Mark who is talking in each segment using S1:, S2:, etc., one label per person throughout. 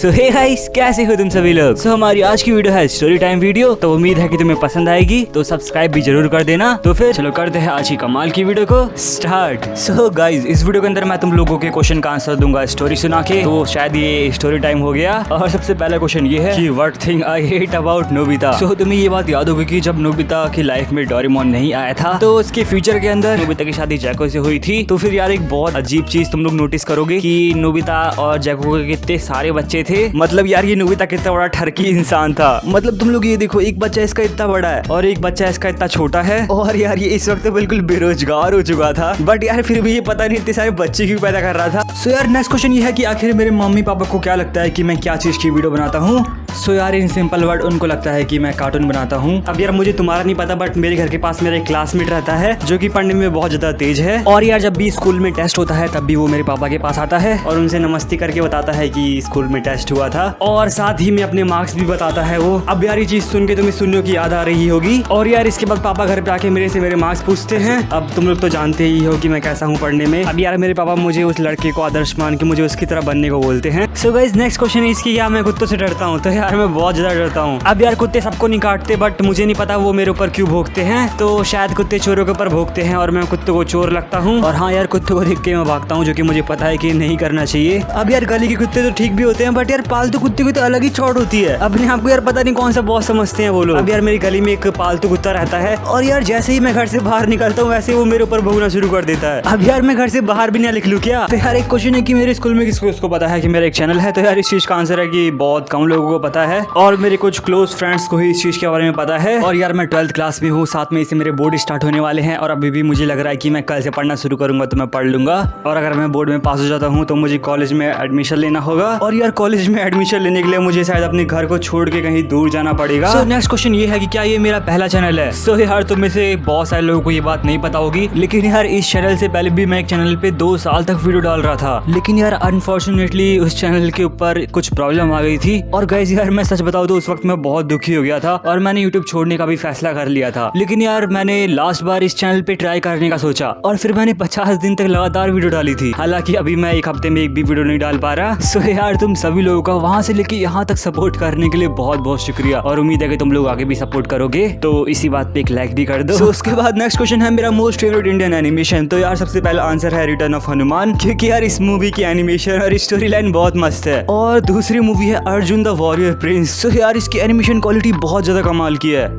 S1: सो hey guys, कैसे हो तुम सभी लोग। सो हमारी आज की वीडियो है स्टोरी टाइम वीडियो, तो उम्मीद है कि तुम्हें पसंद आएगी, तो सब्सक्राइब भी जरूर कर देना। तो फिर चलो करते हैं आज की कमाल की वीडियो को स्टार्ट। सो गाइस, इस वीडियो के अंदर मैं तुम लोगों के क्वेश्चन का आंसर दूंगा स्टोरी सुना के, तो शायद ये स्टोरी टाइम हो गया। और सबसे पहला क्वेश्चन ये है कि what thing I hate about Nobita. So तुम्हें ये बात याद होगी कि जब नोबिता की लाइफ में डोरेमोन नहीं आया था, तो उसके फ्यूचर के अंदर नोबिता की शादी जैको से हुई थी। तो फिर यार एक बहुत अजीब चीज तुम लोग नोटिस करोगे कि नोबिता और जैको के कितने सारे बच्चे थे। मतलब यार ये नोबिता कितना बड़ा ठरकी इंसान था। मतलब तुम लोग ये देखो, एक बच्चा इसका इतना बड़ा है और एक बच्चा इसका इतना छोटा है। और यार ये इस वक्त बिल्कुल बेरोजगार हो चुका था, बट यार फिर भी ये पता नहीं इतने सारे बच्चे क्यों पैदा कर रहा था। सो यार नेक्स्ट क्वेश्चन ये है कि आखिर मेरे मम्मी पापा को क्या लगता है कि मैं क्या चीज की वीडियो बनाता हूँ। सो यार इन सिंपल वर्ड उनको लगता है कि मैं कार्टून बनाता हूँ। अब यार मुझे तुम्हारा नहीं पता, बट मेरे घर के पास मेरा एक क्लासमेट रहता है जो कि पढ़ने में बहुत ज्यादा तेज है। और यार जब भी स्कूल में टेस्ट होता है तब भी वो मेरे पापा के पास आता है और उनसे नमस्ते करके बताता है कि स्कूल में टेस्ट हुआ था, और साथ ही में अपने मार्क्स भी बताता है वो। अब यार ये चीज सुन के तुम्हें सुनने की याद आ रही होगी। और यार इसके बाद पापा घर पे आके मेरे मार्क्स पूछते हैं। अब तुम लोग तो जानते ही हो कि मैं कैसा हूँ पढ़ने में। अब यार मेरे पापा मुझे उस लड़के को आदर्श मान के मुझे उसकी तरह बनने को बोलते हैं। सो गाइस नेक्स्ट क्वेश्चन इसकी, क्या मैं कुत्तों से डरता हूँ? तो यार मैं बहुत ज्यादा डरता हूँ। अब यार कुत्ते सबको नहीं काटते, बट मुझे नहीं पता वो मेरे ऊपर क्यों भोंकते हैं। तो शायद कुत्ते चोरों के ऊपर भोंकते हैं और मैं कुत्तों को चोर लगता हूँ। और हाँ यार कुत्तों को देख के मैं भागता हूँ, जो कि मुझे पता है कि नहीं करना चाहिए। अब यार गली के कुत्ते तो ठीक भी होते हैं, बट यार पालतू कुत्ते की तो अलग ही चौड़ होती है। अपने आपको यार पता नहीं कौन सा बॉस समझते हैं वो लोग। अब यार मेरी गली में एक पालतू कुत्ता रहता है, और यार जैसे ही मैं घर से बाहर निकलता हूँ वैसे वो मेरे ऊपर भौंकना शुरू कर देता है। अब यार मैं घर से बाहर भी नहीं निकलूं क्या? तो यार एक क्वेश्चन है कि मेरे स्कूल में किसको पता है कि मेरा एक चैनल है। तो यार इस चीज का आंसर है कि बहुत कम लोगों को पता है, और मेरे कुछ क्लोज फ्रेंड्स को ही इस चीज के बारे में पता है। और यार मैं 12th क्लास में हूँ, साथ में इसे मेरे बोर्ड स्टार्ट होने वाले हैं, और अभी भी मुझे लग रहा है कि मैं कल से पढ़ना शुरू करूंगा तो मैं पढ़ लूंगा। और अगर मैं बोर्ड में पास हो जाता हूँ तो मुझे कॉलेज में एडमिशन लेना होगा, और यार कॉलेज में एडमिशन लेने के लिए मुझे शायद अपने घर को छोड़ के कहीं दूर जाना पड़ेगा। सो नेक्स्ट क्वेश्चन ये है कि क्या ये मेरा पहला चैनल है। सो यार तुम में से बहुत सारे लोगों को ये बात नहीं पता होगी, लेकिन यार इस चैनल से पहले भी मैं एक चैनल पे 2 साल तक वीडियो डाल रहा था, लेकिन यार अनफॉर्चुनेटली उस चैनल के ऊपर कुछ प्रॉब्लम आ गई थी। और गाइस यार मैं सच बताऊं तो उस वक्त मैं बहुत दुखी हो गया था और मैंने यूट्यूब छोड़ने का भी फैसला कर लिया था। लेकिन यार मैंने लास्ट बार इस चैनल पे ट्राई करने का सोचा, और फिर मैंने 50 दिन तक लगातार वीडियो डाली थी। हालांकि अभी मैं एक हफ्ते में एक भी वीडियो नहीं डाल पा रहा। सो यार तुम सभी लोगों का वहां से लेके यहाँ तक सपोर्ट करने के लिए बहुत बहुत शुक्रिया, और उम्मीद है कि तुम लोग आगे भी सपोर्ट करोगे। तो इसी बात पे एक लाइक भी कर दो। So, उसके बाद नेक्स्ट क्वेश्चन है मेरा मोस्ट फेवरेट इंडियन एनिमेशन। तो यार सबसे पहला आंसर है रिटर्न ऑफ हनुमान, क्योंकि यार इस मूवी की एनिमेशन और स्टोरी लाइन बहुत मस्त है। और दूसरी मूवी है अर्जुन द वॉरियर प्रिंस। तो यार इसकी एनिमेशन क्वालिटी बहुत ज्यादा कमाल की है।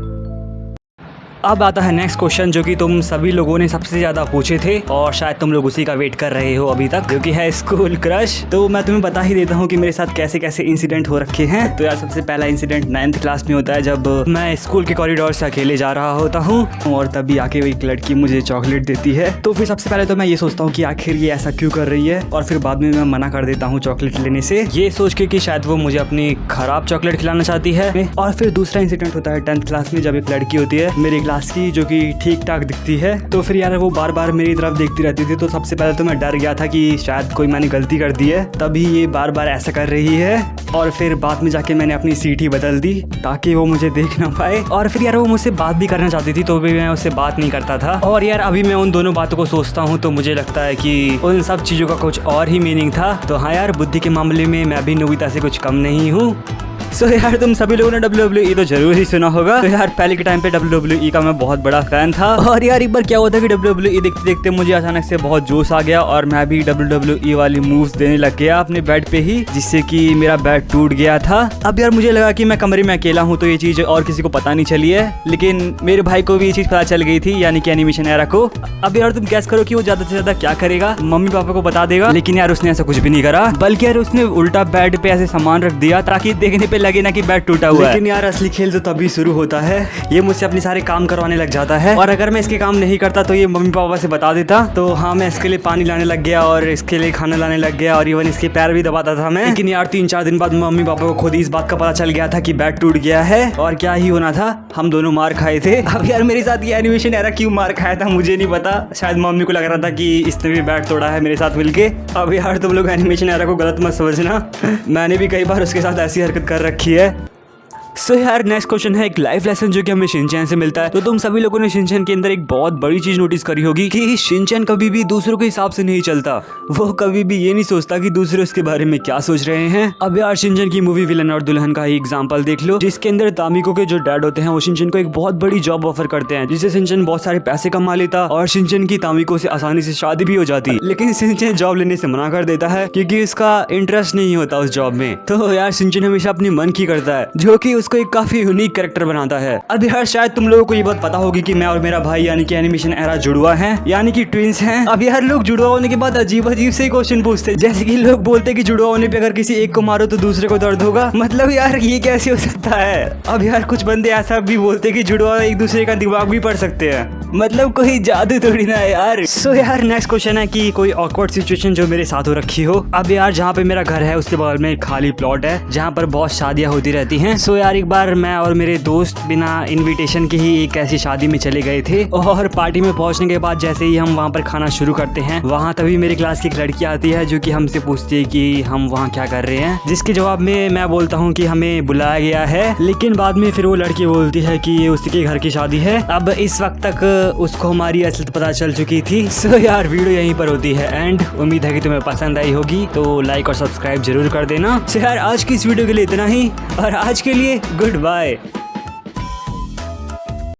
S1: अब आता है नेक्स्ट क्वेश्चन, जो कि तुम सभी लोगों ने सबसे ज्यादा पूछे थे, और शायद तुम लोग उसी का वेट कर रहे हो अभी तक, जो कि है स्कूल क्रश। तो मैं तुम्हें बता ही देता हूँ कि मेरे साथ कैसे कैसे इंसिडेंट हो रखे हैं। तो यार सबसे पहला इंसिडेंट 9th क्लास में होता है, जब मैं स्कूल के कॉरिडोर से अकेले जा रहा होता हूँ, और तभी आके वो एक लड़की मुझे चॉकलेट देती है। तो फिर सबसे पहले तो मैं ये सोचता हूँ कि आखिर ये ऐसा क्यों कर रही है, और फिर बाद में मैं मना कर देता हूँ चॉकलेट लेने से, ये सोच के कि शायद वो मुझे अपनी खराब चॉकलेट खिलाना चाहती है। और फिर दूसरा इंसिडेंट होता है 10th क्लास में, जब एक लड़की होती है मेरी क्लास की जो कि ठीक ठाक दिखती है। तो फिर यार वो बार बार मेरी तरफ देखती रहती थी। तो सबसे पहले तो मैं डर गया था कि शायद कोई मैंने गलती कर दी है, तभी ये बार बार ऐसा कर रही है। और फिर बाद में जाके मैंने अपनी सीट ही बदल दी ताकि वो मुझे देख ना पाए। और फिर यार वो मुझसे बात भी करना चाहती थी, तो भी मैं उससे बात नहीं करता था। और यार अभी मैं उन दोनों बातों को सोचता हूँ तो मुझे लगता है कि उन सब चीज़ों का कुछ और ही मीनिंग था। तो हाँ यार बुद्धि के मामले में मैं भी नोबिता से कुछ कम नहीं हूँ। सो यार तुम सभी लोगों ने WWE तो जरूर ही सुना होगा। तो यार पहले के टाइम पे WWE का मैं बहुत बड़ा फैन था। और यार एक बार क्या हुआ था कि WWE देखते देखते मुझे अचानक से बहुत जोश आ गया, और मैं भी WWE वाली मूव्स देने लग गया अपने बेड पे ही, जिससे कि मेरा बेड टूट गया था। अब यार मुझे लगा कि मैं कमरे में अकेला हूँ, तो ये चीज और किसी को पता नहीं चली है, लेकिन मेरे भाई को भी ये चीज पता चल गई थी, यानी कि एनिमेशन एरा को। अब यार तुम गैस करो कि वो ज्यादा से ज्यादा क्या करेगा? मम्मी पापा को बता देगा। लेकिन यार उसने ऐसा कुछ भी नहीं करा, बल्कि यार उसने उल्टा बेड पे ऐसे सामान रख दिया ताकि देखने पे लगे ना कि बेड टूटा हुआ है। लेकिन यार असली खेल तो तभी शुरू होता है। ये मुझसे अपने सारे काम करवाने लग जाता है, और अगर मैं इसके काम नहीं करता तो ये मम्मी पापा से बता देता। तो हाँ मैं इसके लिए पानी लाने लग गया, और इसके लिए खाना लाने लग गया, और इवन इसके पैर भी दबाता था मैं। लेकिन यार 3-4 दिन बाद मम्मी पापा को खुद ही इस बात का पता चल गया था कि बेड टूट गया है, और क्या ही होना था, हम दोनों मार खाए थे। अब यार मेरे साथ ये एनिमेशन एरा क्यों मार खाया था मुझे नहीं पता, शायद मम्मी को लग रहा था कि इसने भी बेड तोड़ा है मेरे साथ मिलके। अब यार तुम लोग एनिमेशन एरा को गलत मत समझना, मैंने भी कई बार उसके साथ ऐसी हरकत कर रखी है। सो यार नेक्स्ट क्वेश्चन है एक लाइफ लेसन जो कि हमें शिनचैन से मिलता है। तो तुम सभी लोगों ने शिनचैन के अंदर एक बहुत बड़ी चीज नोटिस करी होगी कि शिनचैन कभी भी दूसरों के हिसाब से नहीं चलता। वो कभी भी ये नहीं सोचता कि दूसरे उसके बारे में क्या सोच रहे हैं। अब यार शिनचैन की मूवी विलन और दुल्हन का ही एग्जांपल देख लो, जिसके अंदर तामिको के जो डैड होते हैं वो शिनचैन को एक बहुत बड़ी जॉब ऑफर करते हैं, जिससे शिनचैन बहुत सारे पैसे कमा लेता और शिनचैन की तामिको से आसानी से शादी भी हो जाती। लेकिन शिनचैन जॉब लेने से मना कर देता है क्योंकि उसका इंटरेस्ट नहीं होता उस जॉब में। तो यार शिनचैन हमेशा अपनी मन की करता है, जो कि उसको एक काफी यूनिक कैरेक्टर बनाता है। अब यार शायद तुम लोगों को ये बात पता होगी कि मैं और मेरा भाई यानी कि एनिमेशन एरा जुड़वा हैं, यानी कि ट्विंस हैं। अब यार लोग जुड़वा होने के बाद अजीब अजीब से क्वेश्चन पूछते हैं, जैसे कि लोग बोलते हैं कि जुड़वा होने पे अगर किसी एक को मारो तो दूसरे को दर्द होगा। मतलब यार ये कैसे हो सकता है। अब यार कुछ बंदे ऐसा भी बोलते हैं कि जुड़वा एक दूसरे का दिमाग भी पढ़ सकते हैं। मतलब कोई जादू थोड़ी ना है यार। सो यार नेक्स्ट क्वेश्चन है कि कोई ऑकवर्ड सिचुएशन जो मेरे साथ हो रखी हो। अब यार जहाँ पे मेरा घर है उसके बगल में एक खाली प्लॉट है जहाँ पर बहुत शादियाँ होती रहती हैं। सो यार एक बार मैं और मेरे दोस्त बिना इनविटेशन के ही एक ऐसी शादी में चले गए थे और पार्टी में पहुंचने के बाद जैसे ही हम वहाँ पर खाना शुरू करते हैं, वहाँ तभी मेरी क्लास की एक लड़की आती है जो कि हमसे पूछती है कि हम वहाँ क्या कर रहे हैं, जिसके जवाब में मैं बोलता हूँ कि हमें बुलाया गया है। लेकिन बाद में फिर वो लड़की बोलती है कि ये उसके घर की शादी है। अब इस वक्त तक उसको हमारी असलियत पता चल चुकी थी। सो यार वीडियो यहीं पर होती है एंड उम्मीद है कि तुम्हें पसंद आई होगी, तो लाइक और सब्सक्राइब जरूर कर देना। सो यार आज की इस वीडियो के लिए इतना ही और आज के लिए गुड बाय।